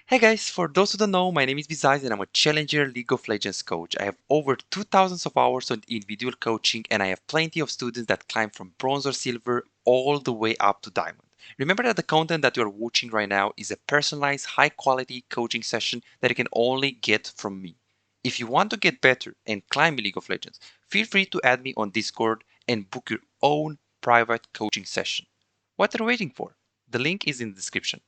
Hey guys, for those who don't know, my name is Bizyze and I'm a Challenger League of Legends coach. I have over 2000 of hours on individual coaching and I have plenty of students that climb from bronze or silver all the way up to diamond. Remember that the content that you're watching right now is a personalized, high quality coaching session that you can only get from me. If you want to get better and climb League of Legends, feel free to add me on Discord and book your own private coaching session. What are you waiting for? The link is in the description.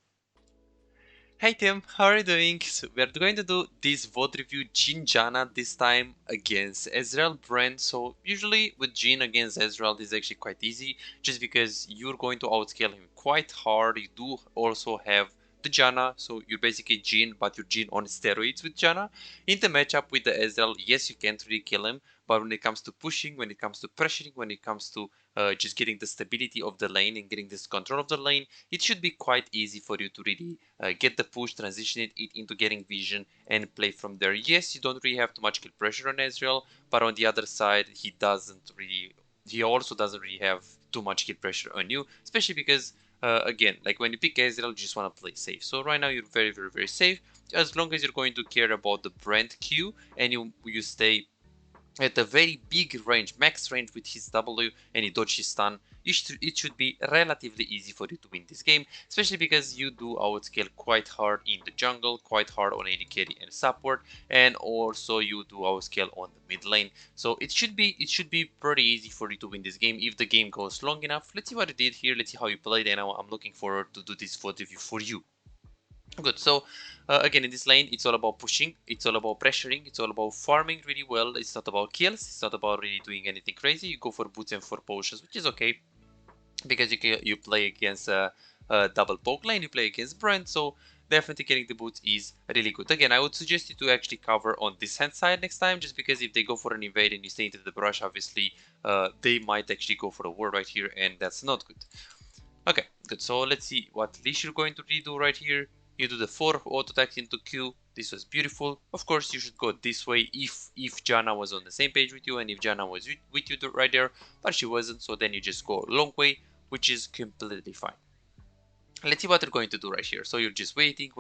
Hey Tim, how are you doing? So we're going to do this VOD review Jhin Janna this time against Ezreal Brand. So usually with Jhin against Ezreal this is actually quite easy just because you're going to outscale him quite hard. You do also have the Janna, so you're basically Jhin but you're Jhin on steroids with Janna. In the matchup with the Ezreal, yes you can't really kill him, but when it comes to pushing, when it comes to pressuring, when it comes to just getting the stability of the lane and getting this control of the lane, it should be quite easy for you to really get the push, transition it into getting vision and play from there. Yes, you don't really have too much kill pressure on Ezreal, but on the other side, he also doesn't really have too much kill pressure on you, especially because again, like when you pick Ezreal, you just want to play safe. So right now you're very safe as long as you're going to care about the brand Q and you stay at a very big range, max range with his W and he dodge his stun. It should be relatively easy for you to win this game, especially because you do outscale quite hard in the jungle, quite hard on AD carry and support, and also you do outscale on the mid lane. So it should be pretty easy for you to win this game if the game goes long enough. Let's see what you did here. Let's see how you played, and I'm looking forward to do this VOD review for you. Good. So again, in this lane, it's all about pushing, it's all about pressuring, it's all about farming really well. It's not about kills, it's not about really doing anything crazy. You go for boots and for potions, which is okay because you play against a double poke lane, you play against Brand, so definitely getting the boots is really good. Again, I would suggest you to actually cover on this hand side next time, just because if they go for an invade and you stay into the brush, obviously they might actually go for a ward right here, and that's not good. Okay, good. So let's see what leash you're going to redo right here. You do the 4 auto attack into Q. This was beautiful. Of course, you should go this way if Janna was on the same page with you and if Janna was with you right there, but she wasn't. So then you just go a long way, which is completely fine. Let's see what you're going to do right here. So you're just waiting.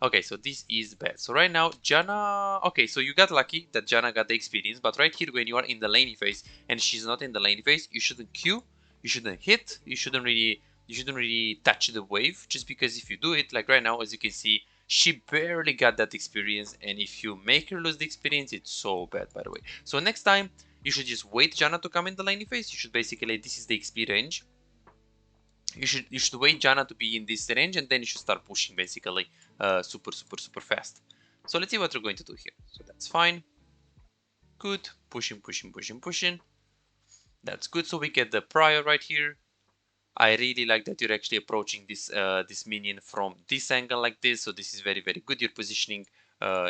Okay, so this is bad. So right now, Janna... Okay, so you got lucky that Janna got the experience, but right here, when you are in the laning phase and she's not in the laning phase, you shouldn't Q, you shouldn't hit, you shouldn't really touch the wave, just because if you do it, like right now, as you can see, she barely got that experience, and if you make her lose the experience, it's so bad, by the way. So next time, you should just wait Janna to come in the laning phase. You should basically, this is the XP range. You should wait Janna to be in this range, and then you should start pushing basically super fast. So let's see what we're going to do here. So that's fine. Good. Pushing. That's good. So we get the prior right here. I really like that you're actually approaching this minion from this angle like this. So this is very good. Your positioning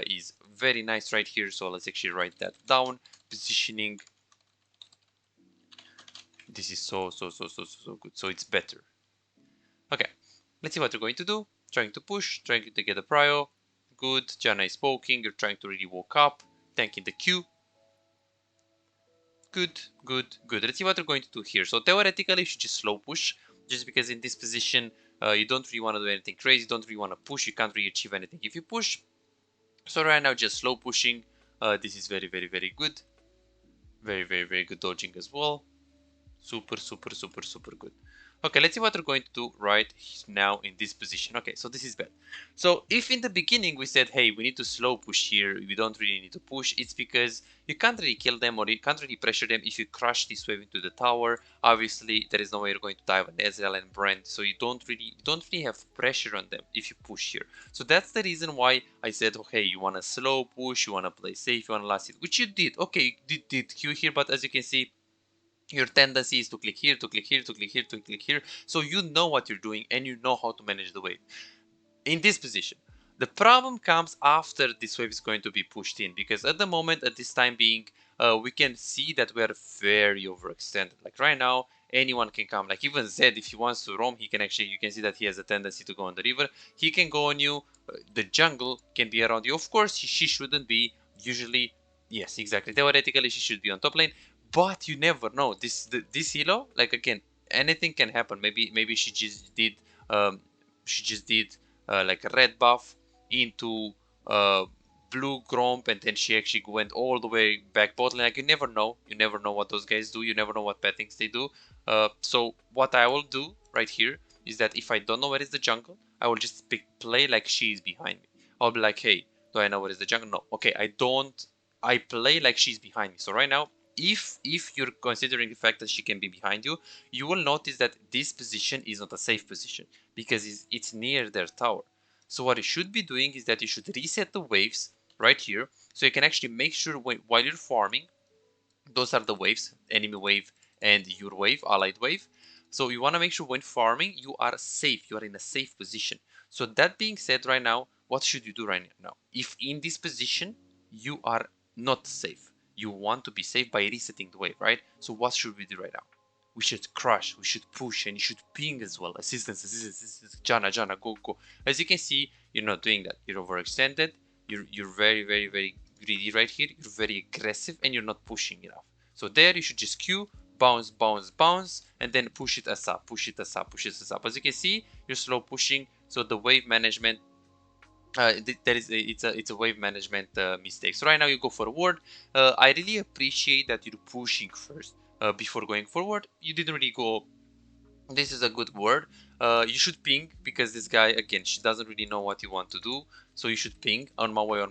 is very nice right here. So let's actually write that down. Positioning. This is so good. So it's better. Okay, let's see what you're going to do. Trying to push, trying to get a prio. Good, Janna is poking, you're trying to really walk up, tanking the Q. Good. Let's see what you're going to do here. So theoretically, you should just slow push, just because in this position, you don't really want to do anything crazy, you don't really want to push, you can't really achieve anything if you push. So right now, just slow pushing. This is very good. Very good dodging as well. Super good. Okay, let's see what we're going to do right now in this position. Okay, so this is bad. So if in the beginning we said, hey, we need to slow push here, we don't really need to push, it's because you can't really kill them or you can't really pressure them if you crush this wave into the tower. Obviously, there is no way you're going to dive on Ezreal and Brand, so you don't really have pressure on them if you push here. So that's the reason why I said, okay, you want to slow push, you want to play safe, you want to last it, which you did. Okay, you did Q here, but as you can see, your tendency is to click here, to click here, to click here, to click here. So you know what you're doing and you know how to manage the wave. In this position, the problem comes after this wave is going to be pushed in, because at the moment, at this time being, we can see that we are very overextended. Like right now, anyone can come. Like even Zed, if he wants to roam, he can actually, you can see that he has a tendency to go on the river. He can go on you. The jungle can be around you. Of course, she shouldn't be. Usually, yes, exactly. Theoretically, she should be on top lane, but you never know. This elo, like again, anything can happen. Maybe she just did. Um, she just did like a red buff into blue Gromp, and then she actually went all the way back bot lane. Like, you never know what those guys do, you never know what bad things they do. So what I will do right here is that if I don't know where is the jungle, I will just play like she is behind me. I'll be like, hey, do I know where is the jungle? No. Okay, I don't. I play like she's behind me. So right now, if you're considering the fact that she can be behind you, you will notice that this position is not a safe position because it's near their tower. So what you should be doing is that you should reset the waves right here, so you can actually make sure while you're farming, those are the waves, enemy wave and your wave, allied wave. So you want to make sure when farming you are safe, you are in a safe position. So that being said, right now, what should you do right now? If in this position you are not safe, you want to be safe by resetting the wave, right? So what should we do right now? We should crush, we should push, and you should ping as well. Assistance, Jana, go. As you can see, you're not doing that. You're overextended. You're very greedy right here. You're very aggressive, and you're not pushing enough. So there you should just Q, bounce, and then push it as up. As you can see, you're slow pushing. So the wave management, it's a wave management mistake. So right now you go forward. I really appreciate that you're pushing first before going forward. You didn't really go. This is a good word. You should ping, because this guy, again, she doesn't really know what you want to do. So you should ping on my way.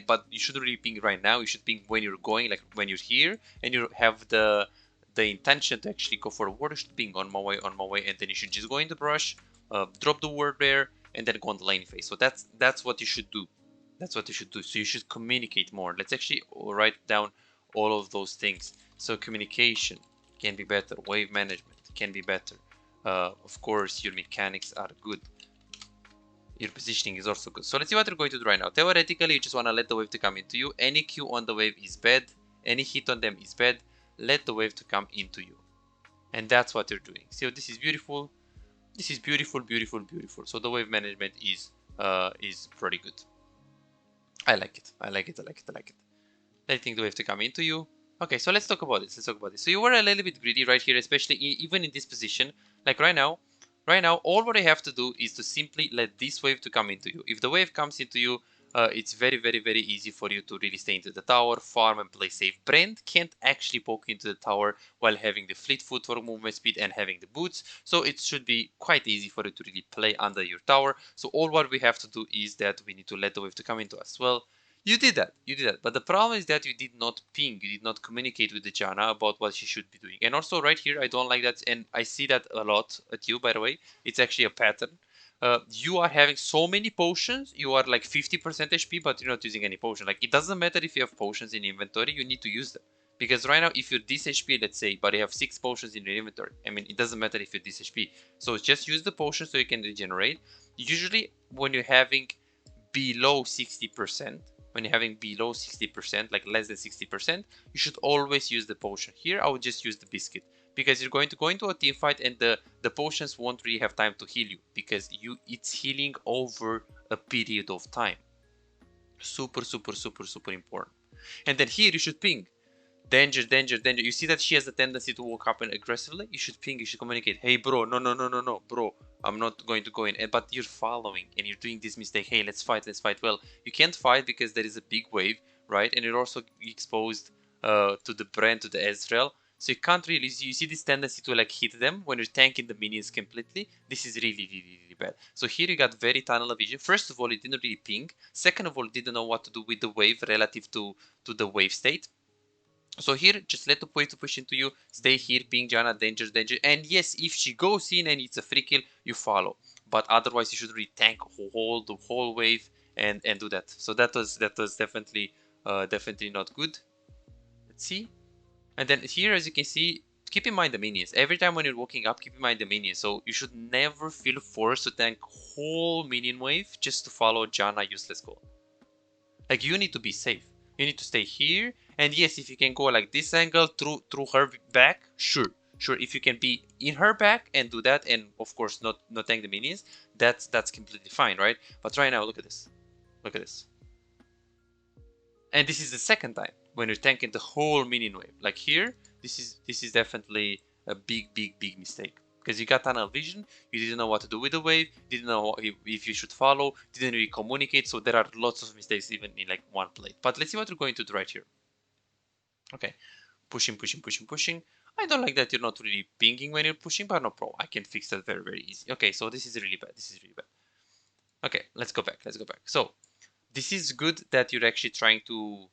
But you shouldn't really ping right now. You should ping when you're going, like when you're here and you have the intention to actually go forward. You should ping on my way, and then you should just go in the brush, drop the word there, and then go on the lane phase. So that's what you should do. So you should communicate more. Let's actually write down all of those things. So communication can be better. Wave management can be better. Of course, your mechanics are good. Your positioning is also good. So let's see what we're going to do right now. Theoretically, you just want to let the wave to come into you. Any Q on the wave is bad. Any hit on them is bad. Let the wave to come into you. And that's what you're doing. So this is beautiful. This is beautiful. So the wave management is pretty good. I like it. Letting the wave to come into you. Okay, so let's talk about this. So you were a little bit greedy right here, especially even in this position. Like right now, all what I have to do is to simply let this wave to come into you. If the wave comes into you, it's very easy for you to really stay into the tower, farm, and play safe. Brand can't actually poke into the tower while having the fleet foot for movement speed and having the boots, so it should be quite easy for you to really play under your tower. So all what we have to do is that we need to let the wave to come into us. Well, you did that. But the problem is that you did not ping, you did not communicate with the Janna about what she should be doing. And also right here, I don't like that, and I see that a lot at you, by the way. It's actually a pattern. You are having so many potions, you are like 50% HP, but you're not using any potion. Like, it doesn't matter if you have potions in inventory, you need to use them. Because right now, if you're this HP, let's say, but you have 6 potions in your inventory, I mean, it doesn't matter if you're this HP. So just use the potion so you can regenerate. Usually, when you're having below 60%, like less than 60%, you should always use the potion. Here, I would just use the biscuit, because you're going to go into a team fight and the potions won't really have time to heal you, because it's healing over a period of time. Super important. And then here you should ping. Danger. You see that she has a tendency to walk up and aggressively? You should ping, you should communicate. Hey bro, no, bro, I'm not going to go in. But you're following and you're doing this mistake. Hey, let's fight. Well, you can't fight because there is a big wave, right? And you're also exposed to the Brand, to the Ezreal. So you can't really, you see this tendency to like hit them when you're tanking the minions completely. This is really bad. So here you got very tunnel vision. First of all, it didn't really ping. Second of all, it didn't know what to do with the wave relative to the wave state. So here, just let the wave to push into you. Stay here, ping Janna, danger. And yes, if she goes in and it's a free kill, you follow. But otherwise, you should really tank the whole wave and do that. So that was definitely not good. Let's see. And then here, as you can see, keep in mind the minions. Every time when you're walking up, keep in mind the minions. So you should never feel forced to tank whole minion wave just to follow Janna useless goal. Like, you need to be safe. You need to stay here. And yes, if you can go like this angle through her back, sure. If you can be in her back and do that, and of course not tank the minions, that's completely fine, right? But right now, look at this. And this is the second time when you're tanking the whole minion wave. Like here, this is definitely a big mistake. because you got tunnel vision, you didn't know what to do with the wave, didn't know if you should follow, didn't really communicate, so there are lots of mistakes even in like one plate. But let's see what we're going to do right here. Okay, pushing, pushing, pushing, pushing. I don't like that you're not really pinging when you're pushing, but no problem. I can fix that very, very easy. Okay, so this is really bad. This is really bad. Okay, let's go back. Let's go back. So this is good that you're actually trying to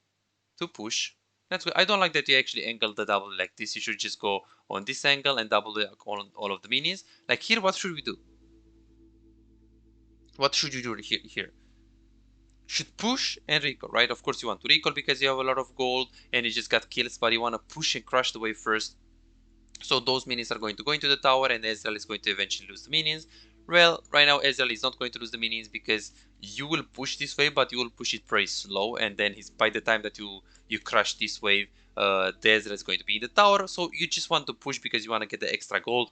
push. That's good. I don't like that you actually angle the double like this. You should just go on this angle and double on all of the minions. Like here, what should we do? What should you do here? Should push and recall, right? Of course you want to recall because you have a lot of gold and you just got kills, but you want to push and crush the wave first. So those minions are going to go into the tower and Ezreal is going to eventually lose the minions. Well, right now Ezreal is not going to lose the minions because you will push this wave, but you will push it very slow, and then by the time that you crush this wave, the Ezreal is going to be in the tower. So you just want to push because you want to get the extra gold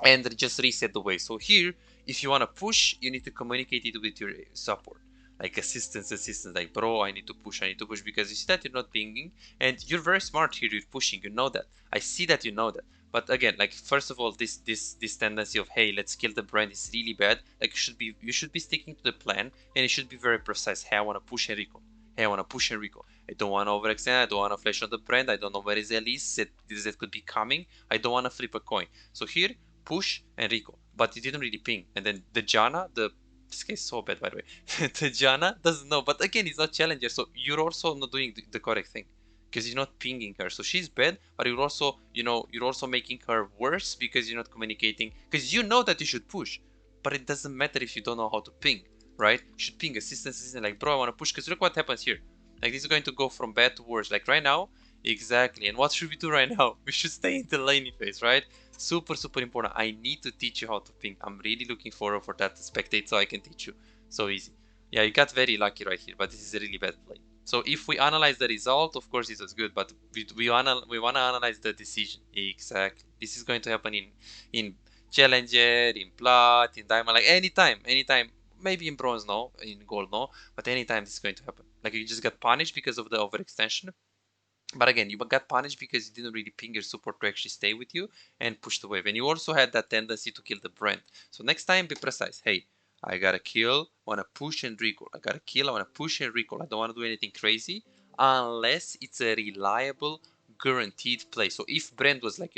and just reset the wave. So here, if you want to push, you need to communicate it with your support. Like assistance, like bro, I need to push, because you see that you're not pinging, and you're very smart here, you're pushing, you know that. I see that you know that. But again, like first of all, this tendency of hey, let's kill the brand is really bad. Like you should be sticking to the plan, and it should be very precise. Hey, I want to push Enrico. Hey, I want to push Enrico. I don't want to overextend. I don't want to flash on the brand. I don't know where Zell is. That could be coming. I don't want to flip a coin. So here, push Enrico, but it didn't really ping. And then the Janna, this case is so bad by the way. The Janna doesn't know, but again, it's not Challanger, so you're also not doing the correct thing because you're not pinging her. So she's bad, but you're also, you're also making her worse because you're not communicating. Because you know that you should push, but it doesn't matter if you don't know how to ping, right? You should ping assistance, like bro, I want to push. Because look what happens here. Like this is going to go from bad to worse. Like right now, exactly. And what should we do right now? We should stay in the laning phase, right? Super important. I need to teach you how to ping. I'm really looking forward for that to spectate so I can teach you. So easy. Yeah, you got very lucky right here, but this is a really bad play. So if we analyze the result, of course it was good, but we want to analyze the decision. Exactly. This is going to happen in Challenger, in Plat, in Diamond, like anytime. Maybe in Bronze no, in Gold no, but anytime this is going to happen. Like you just got punished because of the overextension. But again, you got punished because you didn't really ping your support to actually stay with you and push the wave. And you also had that tendency to kill the brand. So next time, be precise. Hey, I gotta kill, wanna push and recall. I gotta kill, I wanna push and recall. I don't wanna do anything crazy unless it's a reliable, guaranteed play. So if Brand was like,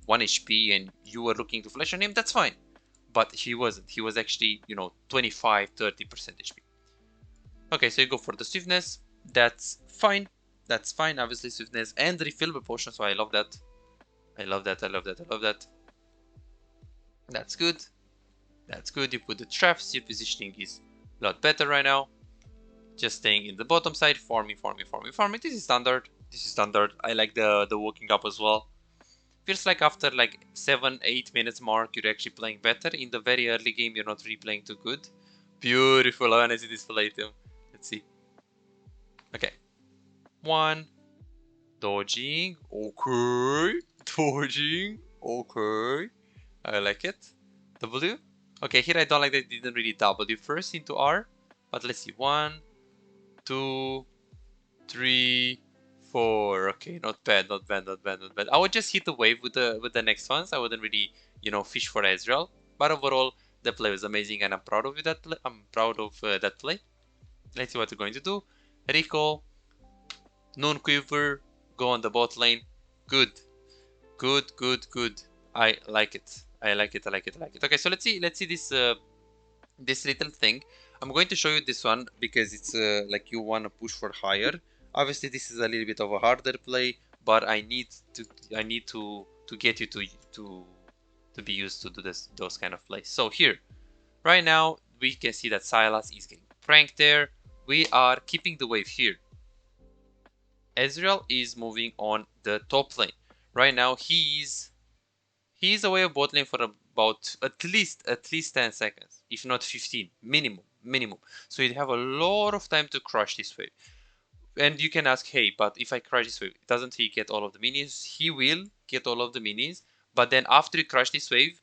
1 HP and you were looking to flash on him, that's fine. But he wasn't. He was actually, 25, 30% HP. Okay, so you go for the swiftness. That's fine. That's fine. Obviously, swiftness and refillable potion. So I love that. I love that. I love that. I love that. That's good. That's good. You put the traps. Your positioning is a lot better right now. Just staying in the bottom side, farming. This is standard. This is standard. I like the walking up as well. Feels like after like 7-8 minutes mark, you're actually playing better. In the very early game, you're not really playing too good. Beautiful. I wanna see this play too. Let's see. Okay. 1. Dodging. Okay. Dodging. Okay. I like it. W. Okay, here I don't like that it didn't really W first into R. But let's see. 1, 2, 3, 4. Okay, not bad. I would just hit the wave with the next ones. I wouldn't really, fish for Ezreal. But overall, the play was amazing, and I'm proud of that play. That play. Let's see what we're going to do. Recall. Noon Quiver. Go on the bot lane. Good. I like it. Okay, so let's see this this little thing. I'm going to show you this one because it's like you want to push for higher. Obviously, this is a little bit of a harder play, but I need to get you to be used to do those kind of plays. So here, right now, we can see that Silas is getting pranked there. We are keeping the wave here. Ezreal is moving on the top lane. Right now, he's away of bot lane for about at least 10 seconds, if not 15, minimum. So you have a lot of time to crush this wave. And you can ask, hey, but if I crush this wave, doesn't he get all of the minions? He will get all of the minions, but then after you crush this wave,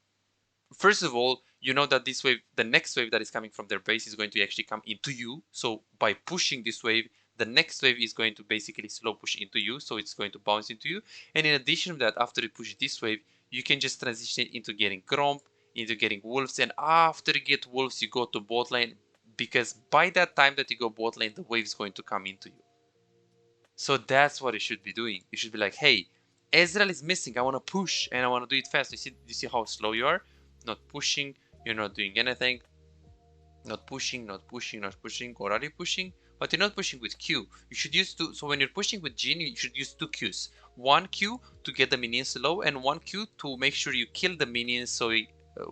first of all, you know that this wave, the next wave that is coming from their base is going to actually come into you. So by pushing this wave, the next wave is going to basically slow push into you. So it's going to bounce into you. And in addition to that, after you push this wave, you can just transition it into getting Gromp, into getting Wolves, and after you get Wolves, you go to bot lane, because by that time that you go bot lane, the wave is going to come into you. So that's what you should be doing. You should be like, hey, Ezreal is missing. I want to push and I want to do it fast. You see how slow you are? Not pushing. You're not doing anything. Not pushing, not pushing, not pushing. Or are you pushing? But you're not pushing with Q. You should use two. So when you're pushing with Jhin, you should use two Qs. One Q to get the minions low, and one Q to make sure you kill the minions so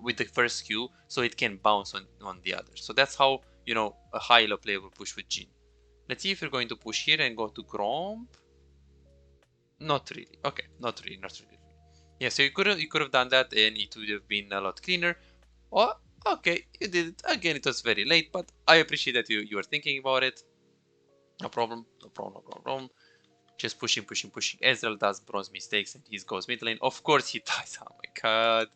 with the first Q, so it can bounce on the other. So that's how, you know, a high elo player will push with Jhin. Let's see if you're going to push here and go to Gromp. Not really. Okay, not really, not really. Yeah, so you could have done that and it would have been a lot cleaner. Oh, okay, you did it. Again, it was very late, but I appreciate that you were thinking about it. No problem, no problem, no problem. Just pushing, pushing, pushing. Ezreal does bronze mistakes and he goes mid lane. Of course he dies. Oh my god.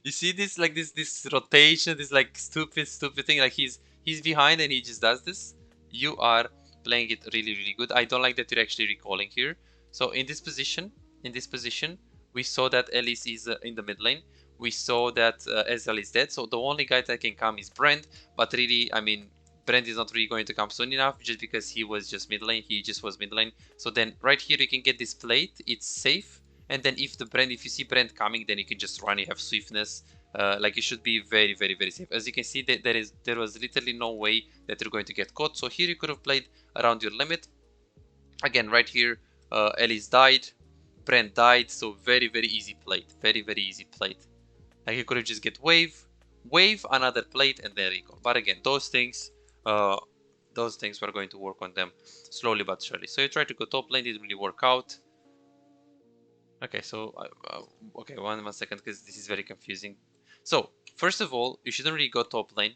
You see this, like this rotation, this like stupid thing. Like he's behind and he just does this. You are playing it really good. I don't like that you're actually recalling here. So in this position, we saw that Elise is in the mid lane. We saw that Ezreal is dead. So the only guy that can come is Brand. But really, I mean, Brand is not really going to come soon enough just because he was just mid lane. He just was mid lane. So then right here you can get this plate. It's safe. And then if you see Brand coming, then you can just run. You have swiftness. Like it should be very safe. As you can see, there was literally no way that you're going to get caught. So here you could have played around your limit. Again, right here, Elise died. Brand died. So very easy plate. Very easy plate. Like you could have just get wave, another plate, and there you go. But again, those things we're going to work on them slowly but surely. So you try to go top lane, didn't really work out. Okay, so okay, one second, because this is very confusing. So first of all, you shouldn't really go top lane.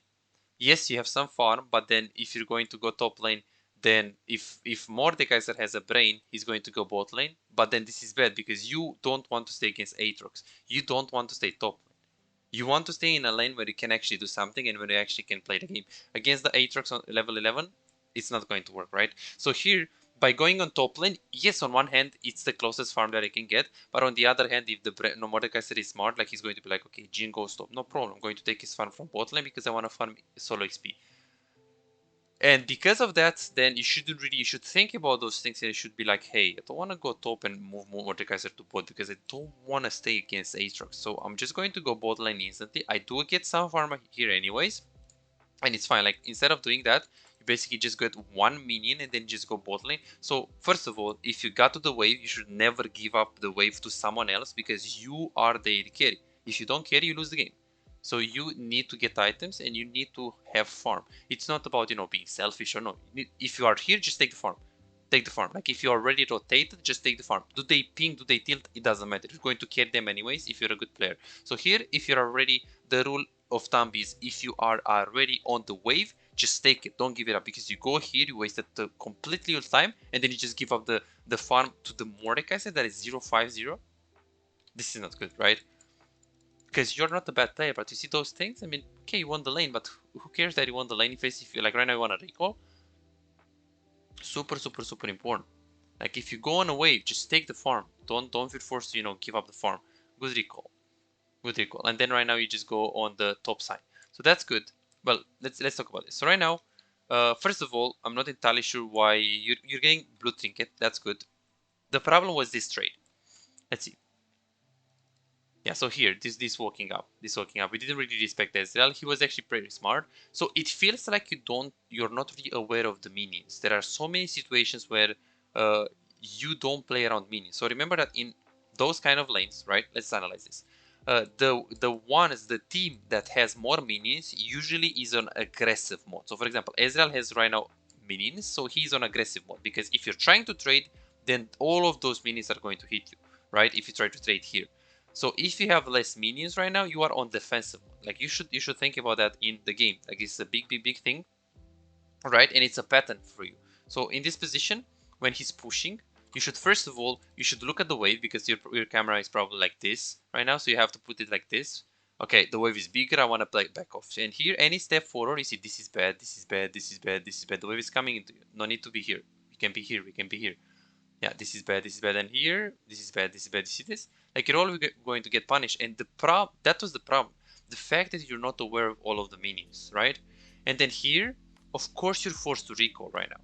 Yes, you have some farm, but then if you're going to go top lane, then if Mordekaiser has a brain, he's going to go bot lane. But then this is bad because you don't want to stay against Aatrox. You don't want to stay top lane. You want to stay in a lane where you can actually do something and where you actually can play the game. Against the Aatrox on level 11, it's not going to work, right? So here, by going on top lane, yes, on one hand, it's the closest farm that I can get. But on the other hand, if the Mordekaiser is smart, like he's going to be like, okay, Jhin goes top, no problem. I'm going to take his farm from bot lane because I want to farm solo XP. And because of that, then you should think about those things and you should be like, hey, I don't want to go top and move Mordekaiser to bot because I don't want to stay against Aatrox. So I'm just going to go bot lane instantly. I do get some farm here anyways, and it's fine. Like instead of doing that, you basically just get one minion and then just go bot lane. So first of all, if you got to the wave, you should never give up the wave to someone else because you are the AD carry. If you don't carry, you lose the game. So you need to get items and you need to have farm. It's not about, you know, being selfish or no. If you are here, just take the farm. Take the farm. Like if you are already rotated, just take the farm. Do they ping? Do they tilt? It doesn't matter. You're going to carry them anyways if you're a good player. So here, if you're already, the rule of thumb is if you are already on the wave, just take it. Don't give it up because you go here, you wasted completely your time, and then you just give up the farm to the Mordekaiser that is 0-5-0. This is not good, right? Because you're not a bad player, but you see those things? I mean, okay, you won the lane, but who cares that you won the lane phase if you, like right now you want to recall? Super important. Like if you go on a wave, just take the farm. Don't feel forced to, you know, give up the farm. Good recall. Good recall. And then right now you just go on the top side. So that's good. Well, let's talk about this. So right now, first of all, I'm not entirely sure why you're getting blue trinket. That's good. The problem was this trade. Let's see. Yeah, so here, this walking up, we didn't really respect Ezreal. He was actually pretty smart. So it feels like you're not really aware of the minions. There are so many situations where you don't play around minions. So remember that in those kind of lanes, right? Let's analyze this. The team that has more minions usually is on aggressive mode. So for example, Ezreal has right now minions, so he's on aggressive mode because if you're trying to trade, then all of those minions are going to hit you, right? If you try to trade here. So if you have less minions right now, you are on defensive mode. Like you should think about that in the game. Like it's a big thing, right? And it's a pattern for you. So in this position, when he's pushing, you should first of all look at the wave because your camera is probably like this right now. So you have to put it like this. Okay, the wave is bigger. I want to play back off. And here, any step forward, you see this is bad, this is bad, this is bad, this is bad. The wave is coming into you. No need to be here. We can be here. We can be here. Yeah, this is bad, and here, this is bad, this is bad. You see this? Like you're always going to get punished. And that was the problem. The fact that you're not aware of all of the minions, right? And then here, of course, you're forced to recall right now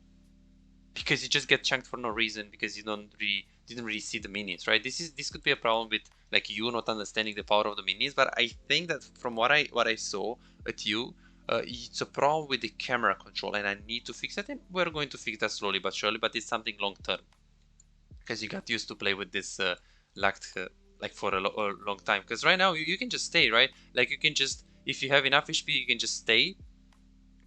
because you just get chunked for no reason because you didn't really see the minions, right? This could be a problem with like you not understanding the power of the minions, but I think that from what I saw at you, it's a problem with the camera control, and I need to fix that. And we're going to fix that slowly but surely, but it's something long term because you got used to play with this lacked like for a long time. Because right now you can just stay, right? Like you can just, if you have enough HP, you can just stay,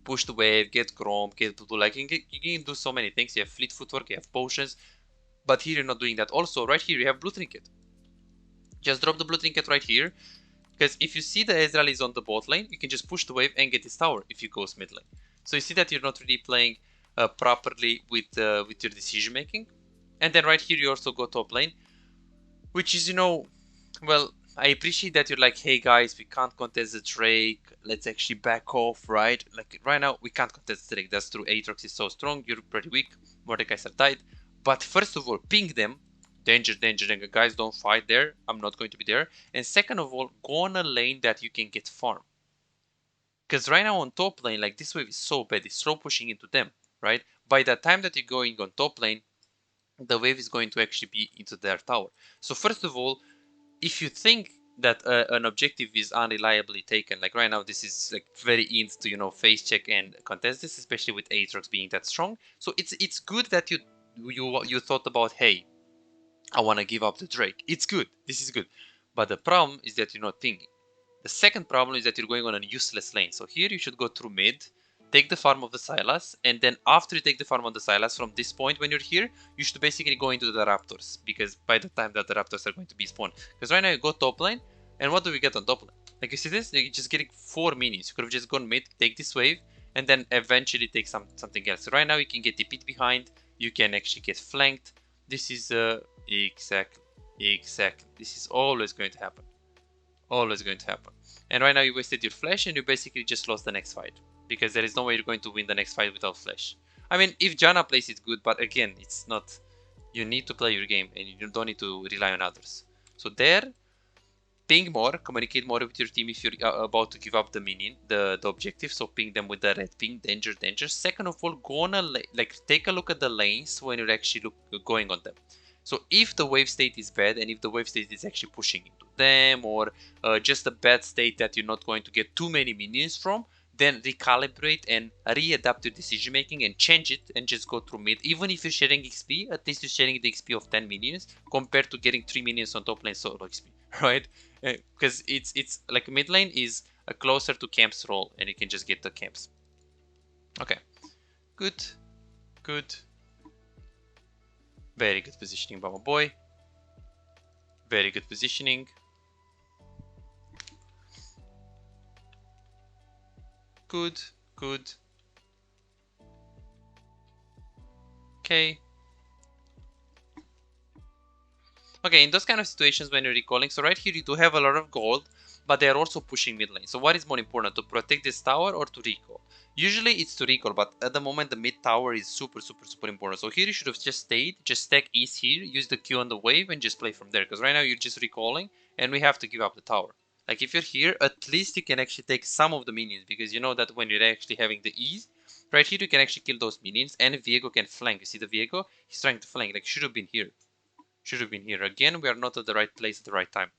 push the wave, get Grom, get Blue. Like you can do so many things. You have fleet footwork, you have potions, but here you're not doing that. Also, right here you have Blue Trinket. Just drop the Blue Trinket right here, because if you see the Ezreal is on the bot lane, you can just push the wave and get his tower if you goes mid lane. So you see that you're not really playing properly with your decision making. And then right here you also go top lane, which is, you know, well, I appreciate that you're like, hey guys, we can't contest the Drake, let's actually back off, right? Like right now we can't contest the Drake, that's true. Aatrox is so strong, you're pretty weak, Mordekai's are tied. But first of all, ping them, danger, danger, danger, guys, don't fight there, I'm not going to be there. And second of all, go on a lane that you can get farm. Because right now on top lane, like this wave is so bad, it's slow pushing into them, right? By the time that you're going on top lane, the wave is going to actually be into their tower. So first of all, if you think that an objective is unreliably taken, like right now this is like very easy to, you know, face check and contest this, especially with Aatrox being that strong. So it's good that you thought about, hey, I want to give up the Drake. It's good, this is good. But the problem is that you're not thinking. The second problem is that you're going on a useless lane. So here you should go through mid, take the farm of the Sylas, and then after you take the farm of the Sylas, from this point when you're here, you should basically go into the Raptors, because by the time that the Raptors are going to be spawned. Because right now you go top lane, and what do we get on top lane? Like you see this? You're just getting 4 minis. You could have just gone mid, take this wave, and then eventually take something else. So right now you can get TP'd behind, you can actually get flanked. This is exactly. This is always going to happen. Always going to happen. And right now you wasted your flash and you basically just lost the next fight, because there is no way you're going to win the next fight without flash. I mean, if Janna plays it good, but again, it's not. You need to play your game and you don't need to rely on others. So there, ping more, communicate more with your team if you're about to give up the minion, the objective. So ping them with the red ping, danger, danger. Second of all, go on like take a look at the lanes when you're actually going on them. So if the wave state is bad, and if the wave state is actually pushing into them, or just a bad state that you're not going to get too many minions from, then recalibrate and readapt your decision making and change it and just go through mid. Even if you're sharing XP, at least you're sharing the XP of 10 minions compared to getting 3 minions on top lane solo XP, right? Because it's like mid lane is closer to camps role, and you can just get the camps. Okay, good, good. Very good positioning by my boy. Very good positioning. Good, good. Okay. Okay, in those kind of situations when you're recalling, so right here you do have a lot of gold, but they are also pushing mid lane. So what is more important, to protect this tower or to recall? Usually it's to recall, but at the moment the mid tower is super important. So here you should have just stayed, just stack east here, use the Q on the wave and just play from there. Because right now you're just recalling and we have to give up the tower. Like if you're here, at least you can actually take some of the minions, because you know that when you're actually having the ease, right here you can actually kill those minions and Viego can flank. You see the Viego? He's trying to flank, like should have been here. Should have been here. Again, we are not at the right place at the right time.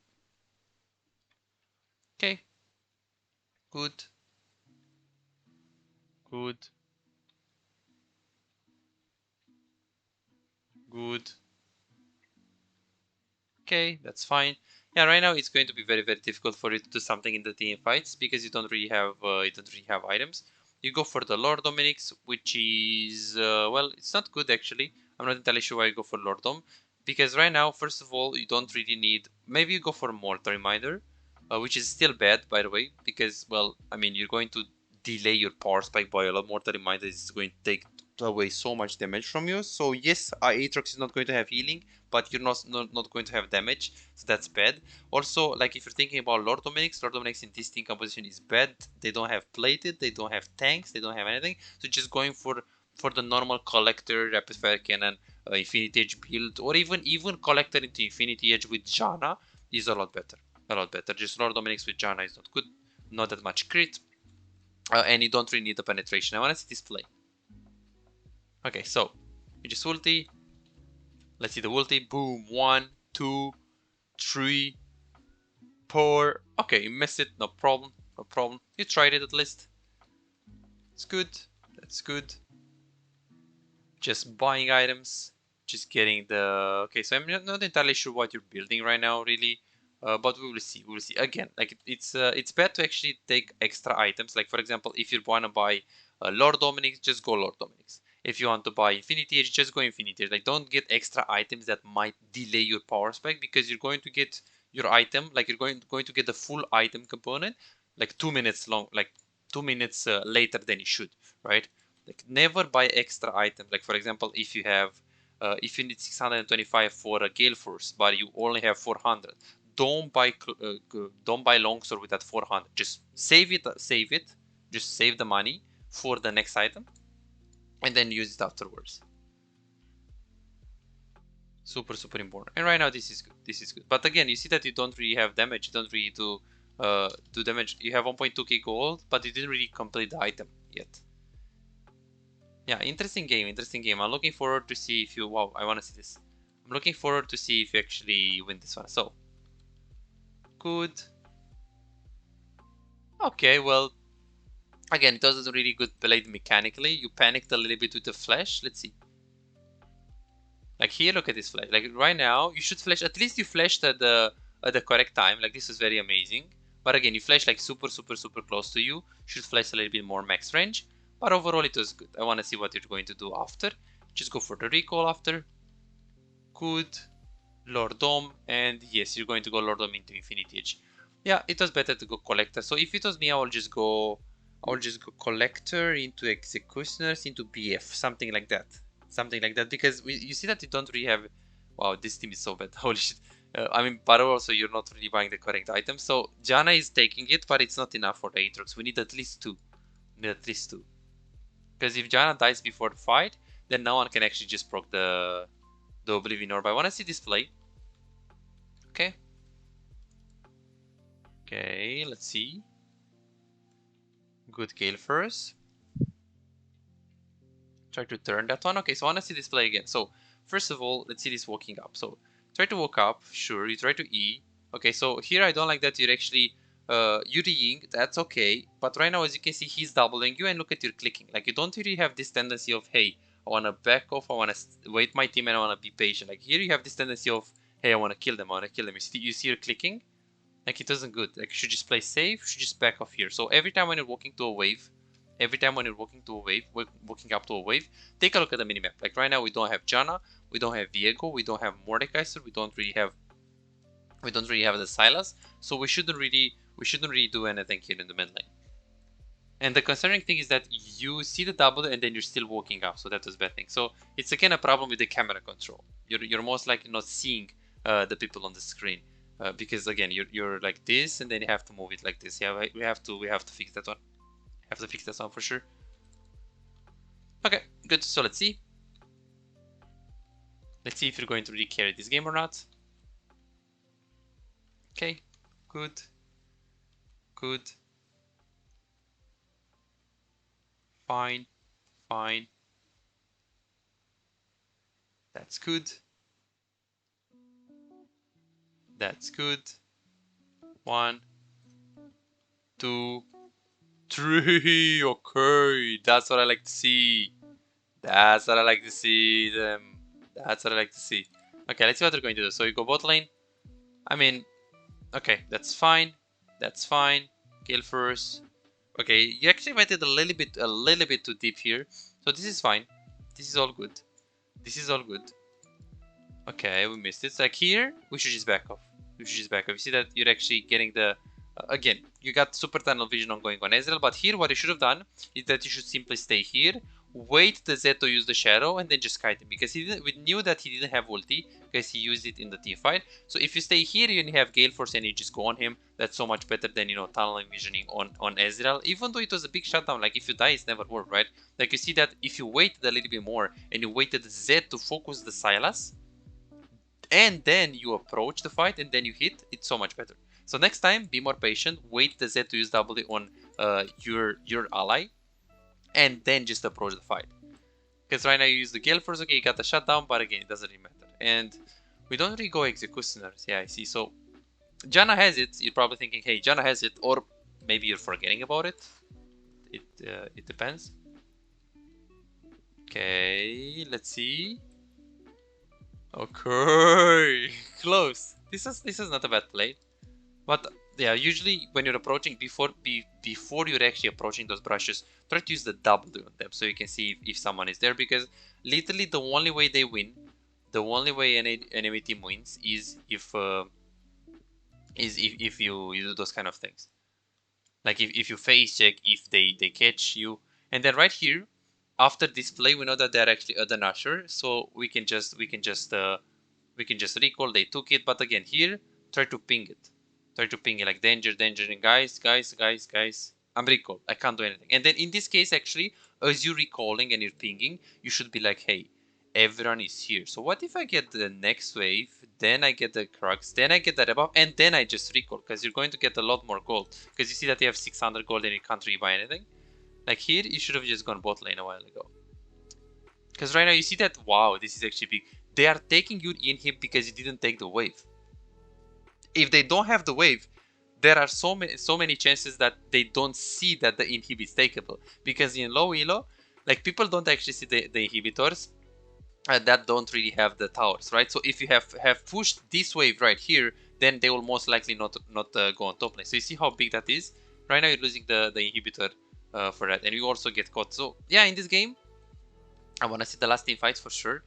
Okay. Good. Good. Good. Okay, that's fine. Yeah, right now it's going to be very difficult for you to do something in the team fights, because you don't really have items. You go for the Lord Dominix, which is well, it's not good actually. I'm not entirely sure why you go for Lord Dom, because right now, first of all, you don't really need. Maybe you go for Mortar Reminder, which is still bad, by the way, because, well, I mean, you're going to delay your power spike by a lot. Mortar Reminder is going to take away so much damage from you. So yes, Aatrox is not going to have healing, but you're not going to have damage, so that's bad. Also, like if you're thinking about Lord Dominix in this team composition is bad. They don't have plated, they don't have tanks, they don't have anything. So just going for the normal collector, rapid fire cannon, infinity edge build, or even collector into infinity edge with Janna, is a lot better. A lot better. Just Lord Dominic's with Janna is not good. Not that much crit. And you don't really need the penetration. I want to see this play. Okay, so you just ulti. Let's see the ulti. Boom. 1, 2, 3, 4. Okay, you missed it. No problem. No problem. You tried it at least. It's good. That's good. Just buying items. Just getting the... Okay, so I'm not entirely sure what you're building right now, really. But we will see. We will see. Again, like it's bad to actually take extra items. Like, for example, if you want to buy Lord Dominic's, just go Lord Dominic's. If you want to buy Infinity Edge, just go Infinity Edge. Like, don't get extra items that might delay your power spec, because you're going to get your item, like you're going to get the full item component like 2 minutes long, like 2 minutes later than you should, right? Like, never buy extra items. Like, for example, if you have if you need 625 for a Gale Force, but you only have 400, don't buy Longsword with that 400. Just save it, just save the money for the next item, and then use it afterwards. Super important. And right now this is good. This is good. But again, you see that you don't really have damage. You don't really do damage. You have 1.2k gold, but you didn't really complete the item yet. Yeah, interesting game. Interesting game. I'm looking forward to see if you... Wow, I want to see this. I'm looking forward to see if you actually win this one. So, good. Okay, well, again, it wasn't really good played mechanically. You panicked a little bit with the flash. Let's see. Like here, look at this flash. Like right now, you should flash. At least you flashed at the correct time. Like, this is very amazing. But again, you flash like super close to you. Should flash a little bit more max range. But overall, it was good. I want to see what you're going to do after. Just go for the recall after. Good. Lord Dom. And yes, you're going to go Lord Dom into Infinity Edge. Yeah, it was better to go Collector. So if it was me, I will just go Collector into Executioners into BF. Something like that. Something like that, because you see that you don't really have... Wow, this team is so bad. Holy shit. I mean, but also you're not really buying the correct item. So Janna is taking it, but it's not enough for the Aatrox. We need at least 2. We need at least 2. Because if Janna dies before the fight, then no one can actually just proc the Oblivion Orb. I want to see this play. Okay. Okay, let's see. Good Gale first. Try to turn that one. Okay, so I want to see this play again. So first of all, let's see this walking up. So try to walk up. Sure, you try to E. Okay, so here I don't like that you're actually UDing. That's okay. But right now, as you can see, he's doubling you, and look at your clicking. Like, you don't really have this tendency of, hey, I want to back off, I want to wait my team, and I want to be patient. Like, here you have this tendency of, hey, I want to kill them, I want to kill them. You see your clicking? Like, it wasn't good. Like, you should just play safe, you should just back off here. So every time when you're walking to a wave, walking up to a wave, take a look at the minimap. Like, right now we don't have Janna, we don't have Viego, we don't have Mordekaiser, we don't really have the Sylas, so we shouldn't really do anything here in the mid lane. And the concerning thing is that you see the double and then you're still walking up, so that was bad thing. So it's again a problem with the camera control. You're most likely not seeing the people on the screen. Because again, you're like this, and then you have to move it like this. Yeah, we have to fix that one. Have to fix that one for sure. Okay, good. So let's see. Let's see if you're going to really carry this game or not. Okay, good. Good. Fine. Fine. That's good. That's good. 1, 2, 3. Okay, that's what I like to see. That's what I like to see them. That's what I like to see. Okay, let's see what they're going to do. So you go bot lane. I mean, okay, that's fine. That's fine. Kill first. Okay, you actually went it a little bit too deep here. So this is fine. This is all good. This is all good. Okay, we missed it. So like here, we should just back off. We should just back off. You see that you're actually getting the... again, you got super tunnel vision on going on Ezreal, but here what you should have done is that you should simply stay here, wait the Z to use the shadow, and then just kite him, because we knew that he didn't have ulti, because he used it in the team fight. So if you stay here and you have Gale Force and you just go on him, that's so much better than, you know, tunnel visioning on Ezreal, even though it was a big shutdown. Like, if you die, it's never worth, right? Like, you see that if you waited a little bit more and you waited Z to focus the Sylas, and then you approach the fight and then you hit, it's so much better. So next time, be more patient, wait the Z to use W on your ally, and then just approach the fight. Because right now you use the Gale first, okay, you got the shutdown, but again, it doesn't really matter. And we don't really go executioners, yeah, I see. So Janna has it, you're probably thinking, hey, Janna has it, or maybe you're forgetting about it. It depends. Okay, let's see. Okay, close. This is not a bad play, but yeah, usually when you're approaching before you're actually approaching those brushes, try to use the W on them so you can see if someone is there, because literally the only way they win, the only way any enemy team wins is if you do those kind of things. Like if you face check, if they catch you, and then right here, after this play, we know that they're actually at an usher, so we can just recall. They took it, but again here, try to ping it. Try to ping it like danger, danger, and guys. I'm recall. I can't do anything. And then in this case, actually, as you're recalling and you're pinging, you should be like, hey, everyone is here. So what if I get the next wave, then I get the crux, then I get the debuff, and then I just recall? Because you're going to get a lot more gold. Because you see that you have 600 gold and you can't really buy anything. Like here, you should have just gone bot lane a while ago. Because right now you see that, wow, this is actually big. They are taking your inhib because you didn't take the wave. If they don't have the wave, there are so many chances that they don't see that the inhib is takeable. Because in low elo, like people don't actually see the inhibitors that don't really have the towers, right? So if you have pushed this wave right here, then they will most likely not go on top lane. So you see how big that is. Right now you're losing the inhibitor for that, and you also get caught. So yeah, in this game, I want to see the last team fights for sure.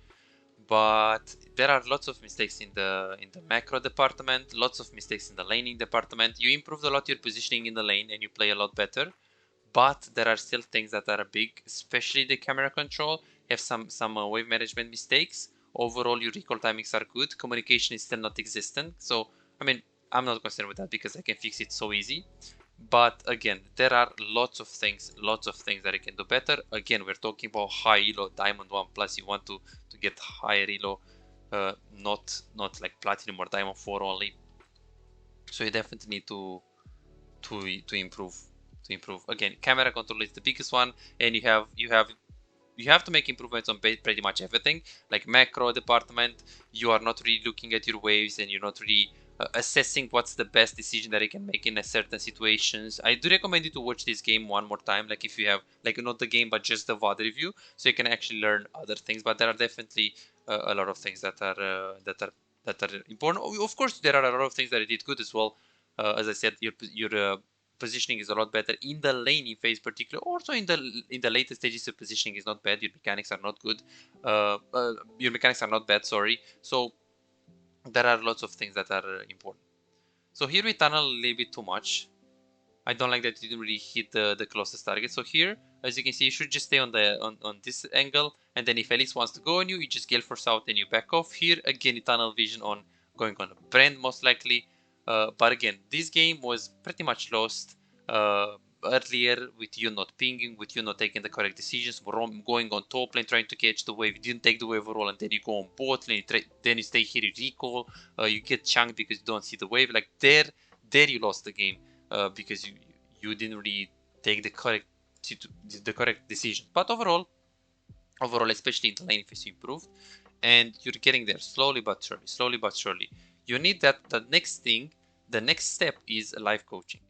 But there are lots of mistakes in the macro department, lots of mistakes in the laning department. You improved a lot your positioning in the lane and you play a lot better, but there are still things that are big, especially the camera control. You have some wave management mistakes. Overall, your recall timings are good. Communication is still not existent. So I mean, I'm not concerned with that because I can fix it so easy. But again, there are lots of things that you can do better. Again, we're talking about high elo diamond 1 plus. You want to get higher elo, not like platinum or diamond 4 only. So you definitely need to improve. Again, camera control is the biggest one, and you have to make improvements on pretty much everything. Like macro department, you are not really looking at your waves and you're not really assessing what's the best decision that you can make in a certain situations. I do recommend you to watch this game one more time, like if you have like not the game but just the VOD review, so you can actually learn other things. But there are definitely a lot of things that are important. Of course, there are a lot of things that I did good as well. As I said, your positioning is a lot better in the laning phase, particularly. Also in the later stages of positioning is not bad. Your mechanics are not good. Your mechanics are not bad. Sorry. So there are lots of things that are important. So here we tunnel a little bit too much. I don't like that you didn't really hit the closest target. So here, as you can see, you should just stay on this angle, and then if Elise wants to go on you, you just gale force out and you back off. Here again, you tunnel vision on going on a brand most likely. But again, this game was pretty much lost earlier with you not pinging, with you not taking the correct decisions, going on top lane trying to catch the wave. You didn't take the wave overall, and then you go on bot lane, then you stay here, you recall, you get chunked because you don't see the wave. Like there you lost the game. Because you didn't really take the correct decision. But overall, especially in the lane phase, you improved, and you're getting there slowly but surely. You need that. The next step is live coaching.